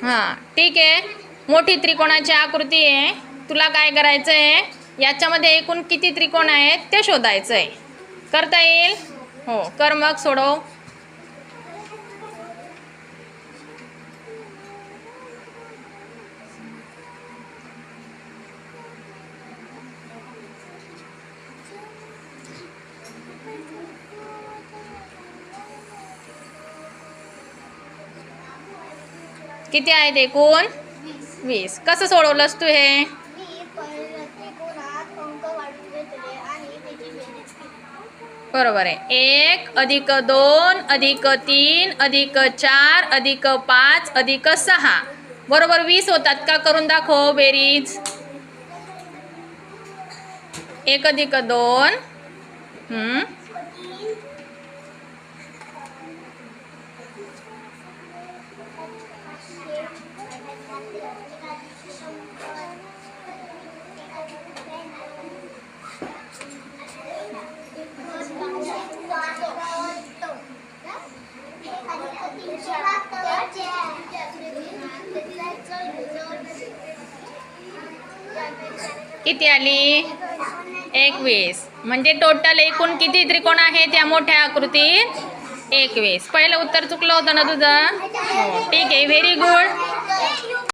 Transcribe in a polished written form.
हां ठीक आहे. मोठी त्रिकोणाची आकृती आहे. तुला काय करायचं आहे, याच्यामध्ये एकूण किती त्रिकोण आहेत ते शोधायचं आहे. करता येईल? हो कर, मग सोडव. किती आहेत एकूण? 20. कसं सोडवलंस तू हे? बरोबर आहे. 1 + 2 + 3 + 4 + 5 + 6 बरोबर 20 होतात का? करून दाखव बेरीज. 1 + 2 किती आली? 21. म्हणजे टोटल एकूण किती त्रिकोण आहेत या मोठ्या आकृतीत? 21. पहिलं उत्तर चुकलं होतं ना तुझं? हो ठीक आहे, व्हेरी गुड.